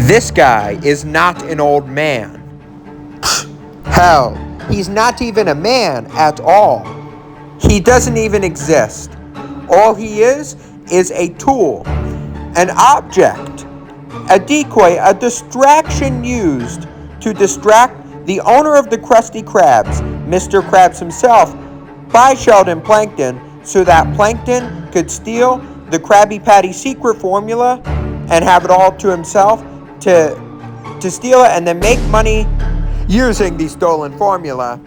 This guy is not an old man. Hell, he's not even a man at all. He doesn't even exist. All he is a tool, an object, a decoy, a distraction used to distract the owner of the Krusty Krabs, Mr. Krabs himself, by Sheldon Plankton, so that Plankton could steal the Krabby Patty secret formula and have it all to himself to steal it and then make money using the stolen formula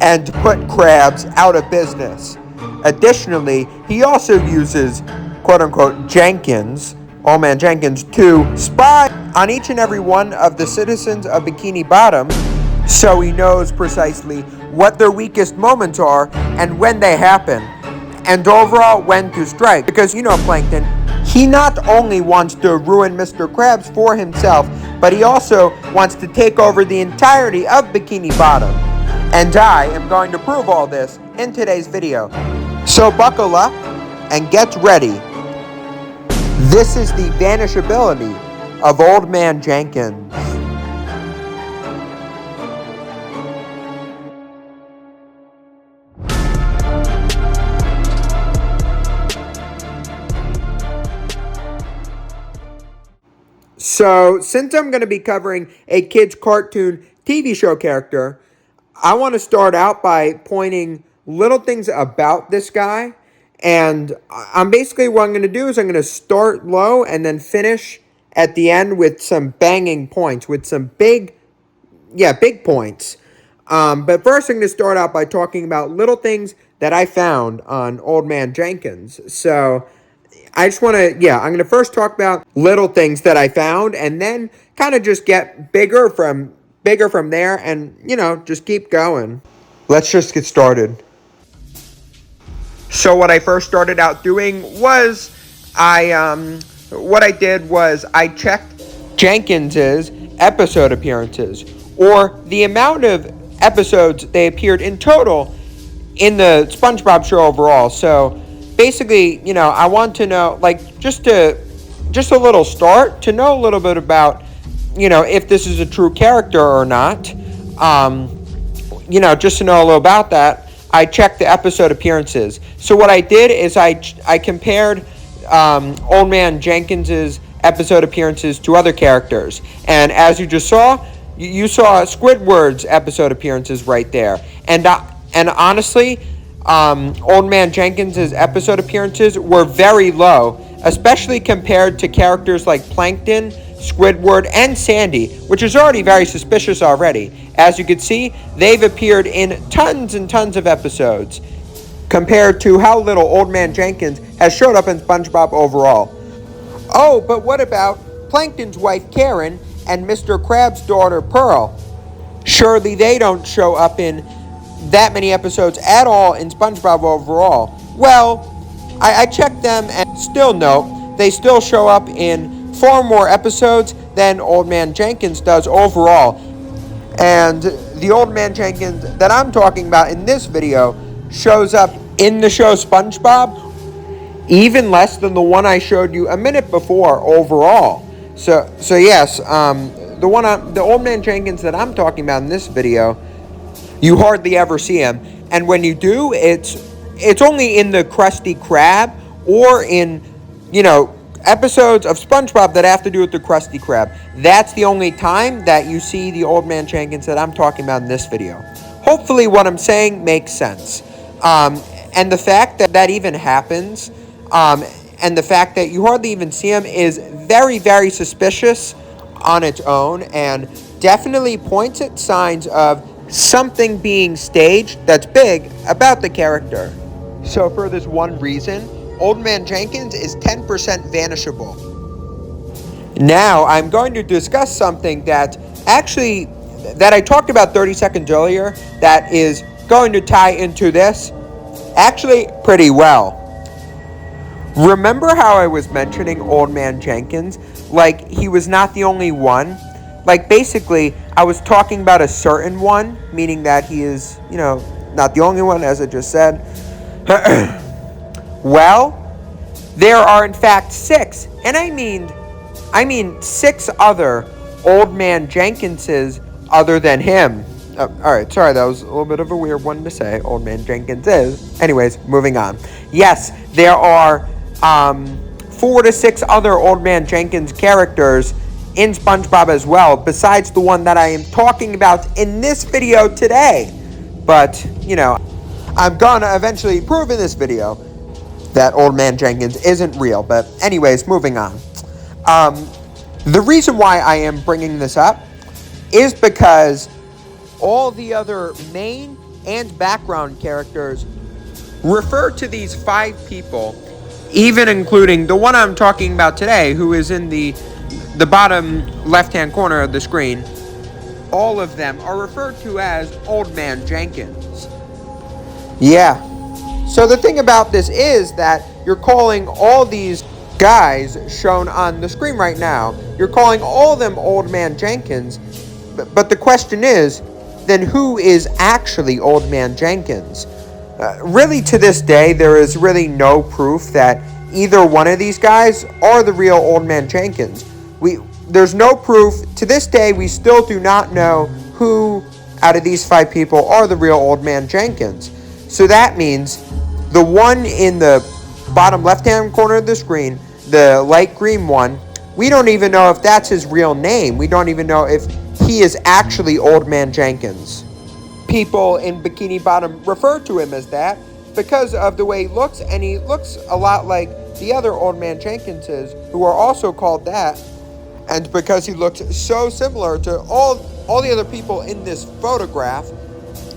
and to put Krabs out of business. Additionally, he also uses quote-unquote Jenkins, Old Man Jenkins, to spy on each and every one of the citizens of Bikini Bottom, so he knows precisely what their weakest moments are and when they happen, and overall when to strike. Because Plankton, he not only wants to ruin Mr. Krabs for himself, but he also wants to take over the entirety of Bikini Bottom. And I am going to prove all this in today's video. So buckle up and get ready. This is the vanishability of Old Man Jenkins. So, since I'm going to be covering a kid's cartoon TV show character, I want to start out by pointing little things about this guy. And I'm basically, what I'm going to do is I'm going to start low and then finish at the end with some banging points, with some big points. But first I'm going to start out by talking about little things that I found on Old Man Jenkins. So I just want to, I'm going to first talk about little things that I found and then kind of just get bigger from there and, just keep going. Let's just get started. So what I first started out doing was I checked Jenkins's episode appearances, or the amount of episodes they appeared in total in the SpongeBob show overall. So basically, I want to know, just a little start to know a little bit about, if this is a true character or not. Just to know a little about that, I checked the episode appearances. So what I did is I compared Old Man Jenkins's episode appearances to other characters. And as you just saw, you saw Squidward's episode appearances right there. And honestly, Old Man Jenkins's episode appearances were very low, especially compared to characters like Plankton, Squidward, and Sandy, which is already very suspicious already. As you can see, they've appeared in tons and tons of episodes, compared to how little Old Man Jenkins has showed up in SpongeBob overall. Oh, but what about Plankton's wife Karen and Mr. Krabs' daughter Pearl? Surely they don't show up in that many episodes at all in SpongeBob overall. Well, I checked them and still no, they still show up in far more episodes than Old Man Jenkins does overall. And the Old Man Jenkins that I'm talking about in this video shows up in the show SpongeBob even less than the one I showed you a minute before overall. So yes, the Old Man Jenkins that I'm talking about in this video, you hardly ever see him, and when you do, it's only in the Krusty Krab or in episodes of SpongeBob that have to do with the Krusty Krab. That's the only time that you see the Old Man Jenkins that I'm talking about in this video. Hopefully what I'm saying makes sense. And the fact that even happens, and the fact that you hardly even see him is very, very suspicious on its own, and definitely points at signs of something being staged that's big about the character. So for this one reason, Old Man Jenkins is 10% vanishable. Now I'm going to discuss something that I talked about 30 seconds earlier that is going to tie into this actually pretty well. Remember how I was mentioning Old Man Jenkins? Like, he was not the only one? Like, basically, I was talking about a certain one, meaning that he is, not the only one, as I just said. Well, there are in fact 6, and I mean I mean 6 other Old Man Jenkinses other than him. Alright, sorry, that was a little bit of a weird one to say, Old Man Jenkins is. Anyways, moving on. Yes, there are 4 to 6 other Old Man Jenkins characters in SpongeBob as well, besides the one that I am talking about in this video today. But, you know, I'm gonna eventually prove in this video that Old Man Jenkins isn't real. But anyways, moving on. The reason why I am bringing this up is because all the other main and background characters refer to these 5 people, even including the one I'm talking about today, who is in the bottom left-hand corner of the screen. All of them are referred to as Old Man Jenkins. Yeah. So the thing about this is that you're calling all these guys shown on the screen right now, you're calling all of them Old Man Jenkins, but the question is, then who is actually Old Man Jenkins? Really, to this day, there is really no proof that either one of these guys are the real Old Man Jenkins. There's no proof. To this day, we still do not know who out of these 5 people are the real Old Man Jenkins. So that means the one in the bottom left-hand corner of the screen, the light green one, we don't even know if that's his real name. We don't even know if he is actually Old Man Jenkins. People in Bikini Bottom refer to him as that because of the way he looks, and he looks a lot like the other Old Man Jenkinses, who are also called that, and because he looks so similar to all the other people in this photograph,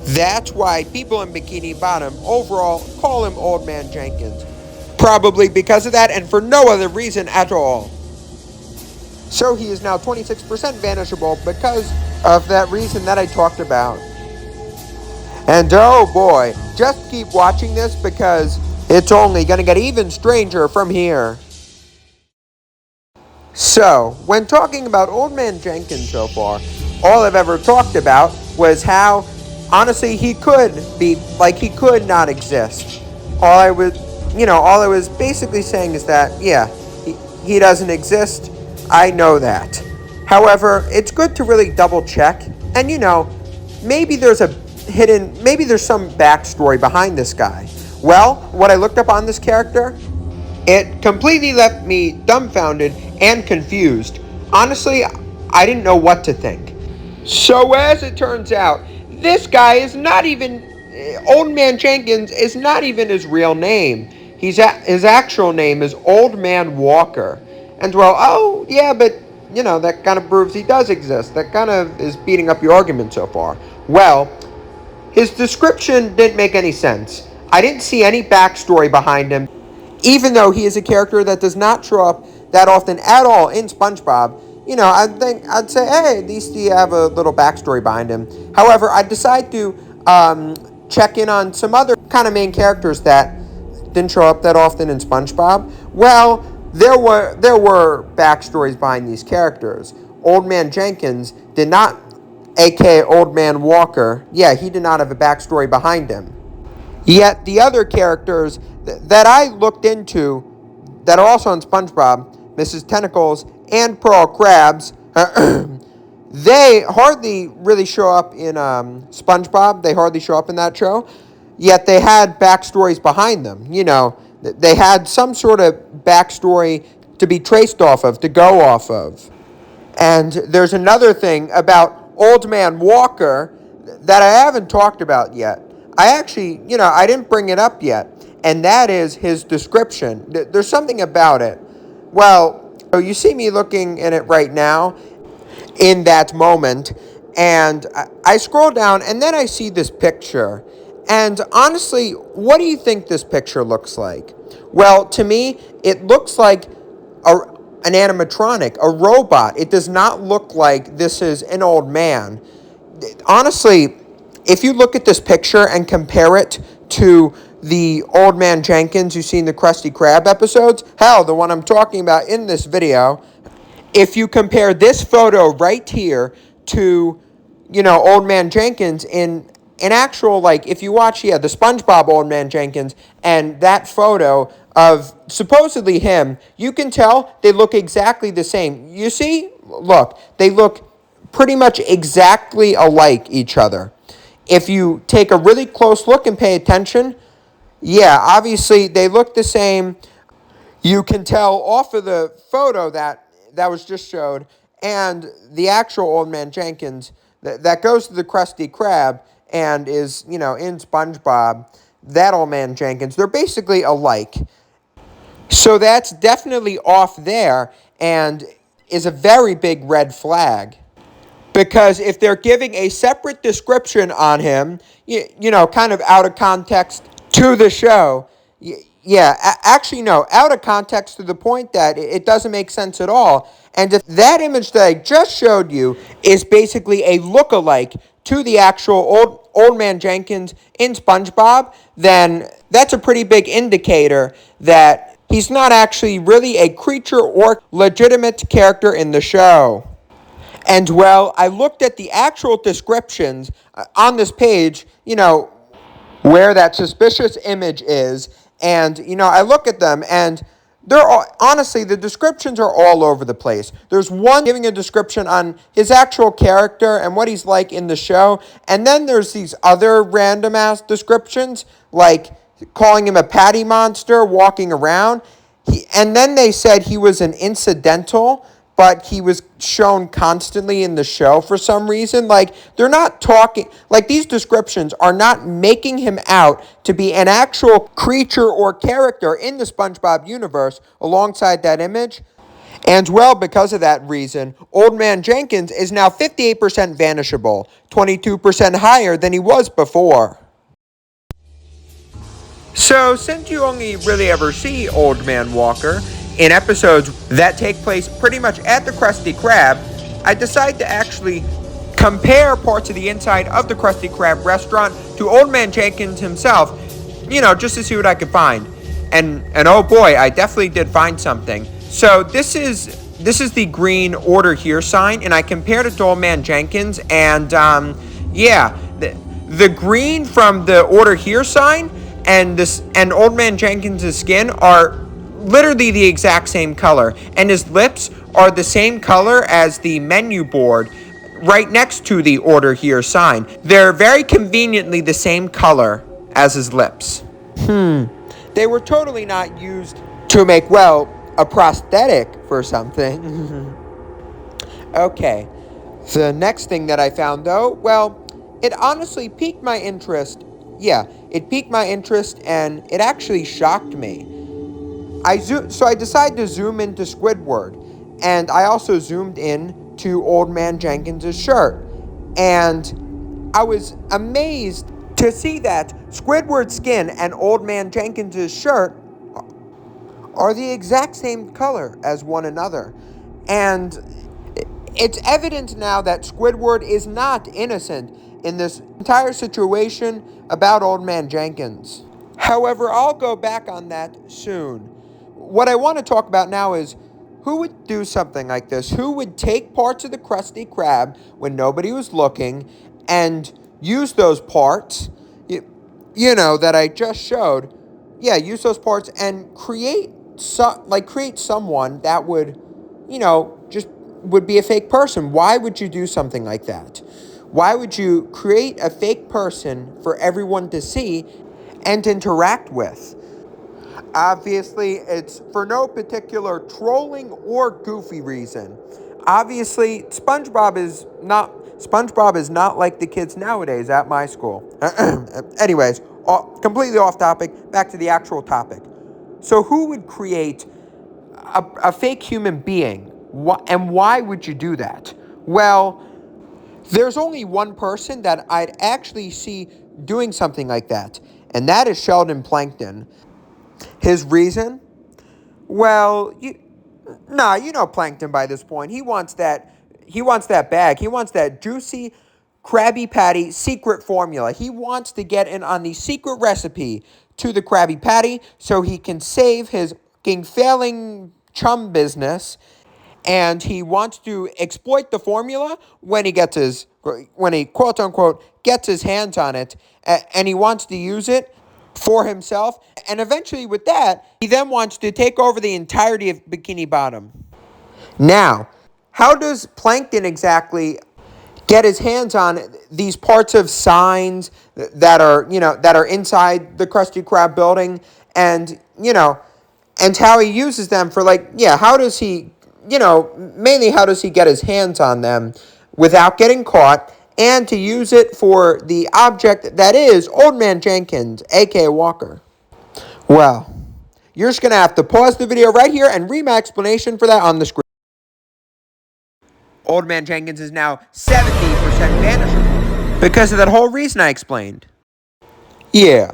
that's why people in Bikini Bottom overall call him Old Man Jenkins. Probably because of that and for no other reason at all. So he is now 26% vanishable because of that reason that I talked about. And oh boy, just keep watching this because it's only going to get even stranger from here. So, when talking about Old Man Jenkins so far, all I've ever talked about was how, honestly, he could not exist. All I was basically saying is that, yeah, he doesn't exist. I know that. However, it's good to really double check, and maybe there's some backstory behind this guy. Well, what I looked up on this character, it completely left me dumbfounded and confused. Honestly, I didn't know what to think. So as it turns out, this guy is not even, Old Man Jenkins is not even his real name. His actual name is Old Man Walker. And well, oh yeah, but that kind of proves he does exist. That kind of is beating up your argument so far. Well, his description didn't make any sense. I didn't see any backstory behind him, even though he is a character that does not show up that often at all in SpongeBob. I'd say, hey, at least you have a little backstory behind him. However, I decided to check in on some other kind of main characters that didn't show up that often in SpongeBob. Well, there were backstories behind these characters. Old Man Jenkins did not, aka Old Man Walker, yeah, he did not have a backstory behind him. Yet the other characters that I looked into that are also in SpongeBob, Mrs. Tentacles and Pearl Krabs, they hardly really show up in SpongeBob. They hardly show up in that show. Yet they had backstories behind them. They had some sort of backstory to be traced off of, to go off of. And there's another thing about Old Man Walker that I haven't talked about yet. I actually, I didn't bring it up yet. And that is his description. There's something about it. Well, you see me looking at it right now in that moment. And I scroll down and then I see this picture. And honestly, what do you think this picture looks like? Well, to me, it looks like an animatronic, a robot. It does not look like this is an old man. Honestly, if you look at this picture and compare it to the Old Man Jenkins you see in the Krusty Krab episodes, hell, the one I'm talking about in this video, if you compare this photo right here to, Old Man Jenkins in an actual, like, if you watch, the SpongeBob Old Man Jenkins and that photo of supposedly him, you can tell they look exactly the same. You see? Look, they look pretty much exactly alike each other. If you take a really close look and pay attention, yeah, obviously they look the same. You can tell off of the photo that was just showed and the actual Old Man Jenkins that goes to the Krusty Krab and is, in SpongeBob, that Old Man Jenkins, they're basically alike. So that's definitely off there and is a very big red flag. Because if they're giving a separate description on him, kind of out of context to the show, actually, no, out of context to the point that it doesn't make sense at all. And if that image that I just showed you is basically a look-alike to the actual Old Man Jenkins in SpongeBob, then that's a pretty big indicator that he's not actually really a creature or legitimate character in the show. And well, I looked at the actual descriptions on this page, where that suspicious image is, and, I look at them, and honestly, the descriptions are all over the place. There's one giving a description on his actual character and what he's like in the show, and then there's these other random-ass descriptions, like calling him a patty monster walking around, and then they said he was an incidental, but he was shown constantly in the show for some reason. Like, they're not talking, like, these descriptions are not making him out to be an actual creature or character in the SpongeBob universe alongside that image. And, well, because of that reason, Old Man Jenkins is now 58% vanishable, 22% higher than he was before. So, since you only really ever see Old Man Walker in episodes that take place pretty much at the Krusty Krab, I decided to actually compare parts of the inside of the Krusty Krab restaurant to Old Man Jenkins himself, just to see what I could find. And oh boy, I definitely did find something. So this is the green order here sign, and I compared it to Old Man Jenkins, and the green from the order here sign and Old Man Jenkins' skin are literally the exact same color, and his lips are the same color as the menu board right next to the order here sign. They're very conveniently the same color as his lips. They were totally not used to make, a prosthetic for something. Okay, the next thing that I found, though, it honestly piqued my interest. Yeah, it piqued my interest, and it actually shocked me. So I decided to zoom into Squidward, and I also zoomed in to Old Man Jenkins' shirt, and I was amazed to see that Squidward's skin and Old Man Jenkins' shirt are the exact same color as one another, and it's evident now that Squidward is not innocent in this entire situation about Old Man Jenkins. However, I'll go back on that soon. What I want to talk about now is who would do something like this? Who would take parts of the Krusty Krab when nobody was looking and use those parts, that I just showed. Yeah, use those parts and create someone that would, just would be a fake person. Why would you do something like that? Why would you create a fake person for everyone to see and interact with? Obviously, it's for no particular trolling or goofy reason. Obviously, SpongeBob is not like the kids nowadays at my school. Anyways, completely off topic, back to the actual topic. So who would create a fake human being? And why would you do that? Well, there's only one person that I'd actually see doing something like that, and that is Sheldon Plankton. His reason? Well, Plankton by this point. He wants that bag. He wants that juicy Krabby Patty secret formula. He wants to get in on the secret recipe to the Krabby Patty so he can save his failing chum business and he wants to exploit the formula when he quote unquote gets his hands on it, and he wants to use it for himself. And eventually with that, he then wants to take over the entirety of Bikini Bottom. Now, how does Plankton exactly get his hands on these parts of signs that are inside the Krusty Krab building, and and how he uses them for, how does he, mainly how does he get his hands on them without getting caught, and to use it for the object that is Old Man Jenkins, aka Walker? Well, you're just going to have to pause the video right here and read my explanation for that on the screen. Old Man Jenkins is now 70% vanishable because of that whole reason I explained. Yeah.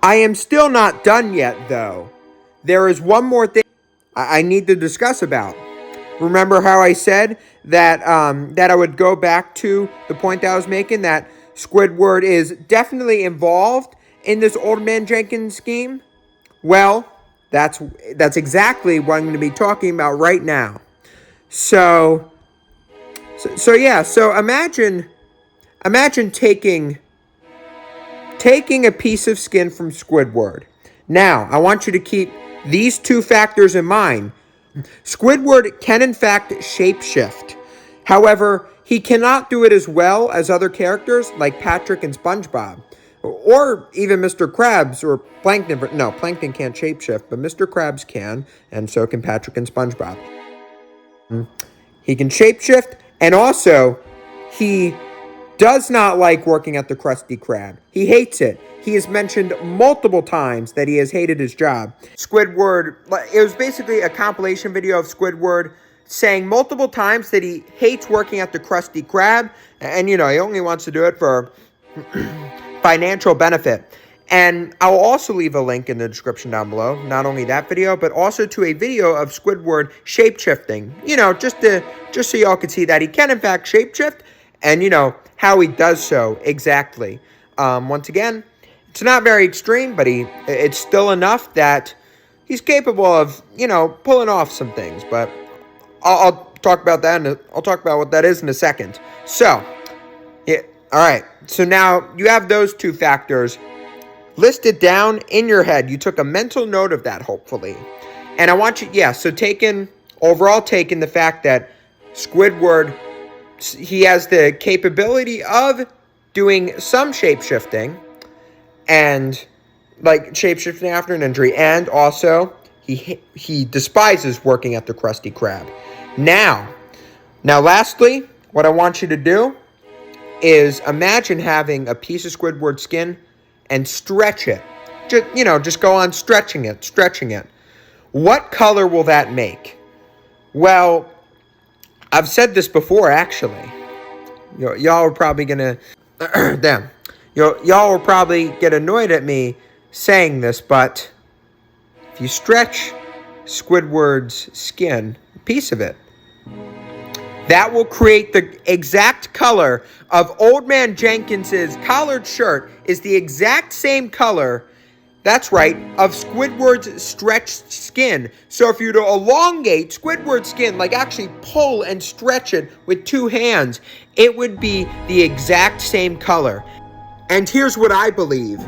I am still not done yet, though. There is one more thing I need to discuss about. Remember how I said that that I would go back to the point that I was making, that Squidward is definitely involved in this Old Man Jenkins scheme? Well, that's exactly what I'm going to be talking about right now. So imagine taking a piece of skin from Squidward. Now, I want you to keep these two factors in mind. Squidward can in fact shapeshift. However, he cannot do it as well as other characters like Patrick and SpongeBob. Or even Mr. Krabs or Plankton. No, Plankton can't shapeshift, but Mr. Krabs can, and so can Patrick and SpongeBob. He can shapeshift, and also, he does not like working at the Krusty Krab. He hates it. He has mentioned multiple times that he has hated his job. Squidward, it was basically a compilation video of Squidward saying multiple times that he hates working at the Krusty Krab, and he only wants to do it for financial benefit. And I'll also leave a link in the description down below, not only that video, but also to a video of Squidward shapeshifting. Just so y'all can see that he can in fact shapeshift, and how he does so exactly. Once again, it's not very extreme, but it's still enough that he's capable of, pulling off some things. But I'll talk about that, and I'll talk about what that is in a second. So, yeah, all right. So now you have those two factors listed down in your head. You took a mental note of that, hopefully. And I want you, so taking the fact that Squidward, he has the capability of doing some shapeshifting, and shapeshifting after an injury, and also he despises working at the Krusty Krab. Now lastly, what I want you to do is imagine having a piece of Squidward skin and stretch it. Just go on stretching it. What color will that make? Well, I've said this before, actually. Y'all are probably gonna y'all will probably get annoyed at me saying this, but if you stretch Squidward's skin, a piece of it, that will create the exact color of Old Man Jenkins's collared shirt. Is the exact same color, that's right, of Squidward's stretched skin. So if you were to elongate Squidward's skin, actually pull and stretch it with two hands, it would be the exact same color. And here's what I believe.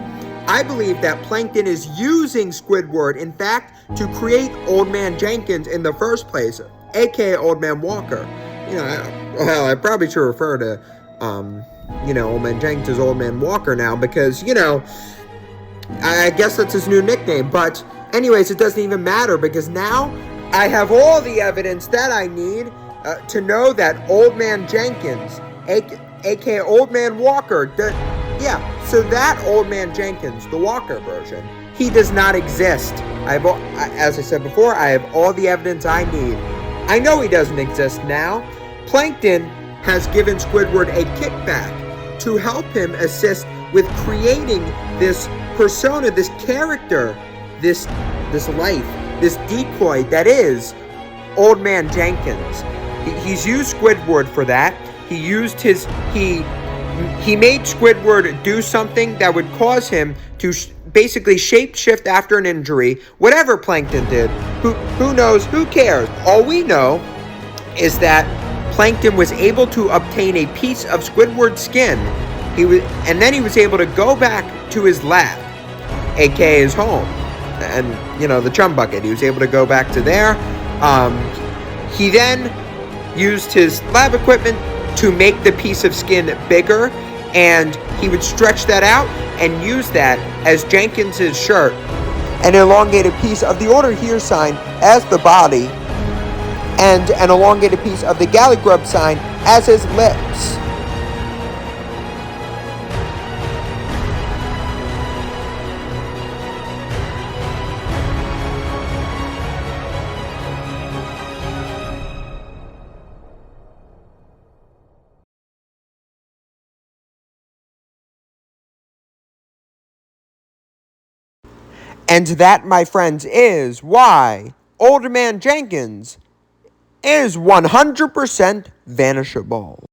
I believe that Plankton is using Squidward, in fact, to create Old Man Jenkins in the first place, aka Old Man Walker. I probably should refer to, Old Man Jenkins as Old Man Walker now, because, I guess that's his new nickname. But anyways, it doesn't even matter, because now I have all the evidence that I need to know that Old Man Jenkins, aka Old Man Walker, so that Old Man Jenkins, the Walker version, he does not exist. As I said before, I have all the evidence I need. I know he doesn't exist now. Plankton has given Squidward a kickback to help him assist with creating this persona, this character, this life, this decoy that is Old Man Jenkins. He's used Squidward for that. He used his he made Squidward do something that would cause him to basically shape-shift after an injury. Whatever Plankton did, who knows? Who cares? All we know is that Plankton was able to obtain a piece of Squidward's skin. And then he was able to go back to his lab, aka his home, and the chum bucket. He was able to go back to there. He then used his lab equipment to make the piece of skin bigger, and he would stretch that out and use that as Jenkins's shirt, an elongated piece of the order here sign as the body, and an elongated piece of the Galley Grub sign as his lips. And that, my friends, is why Old Man Jenkins is 100% vanishable.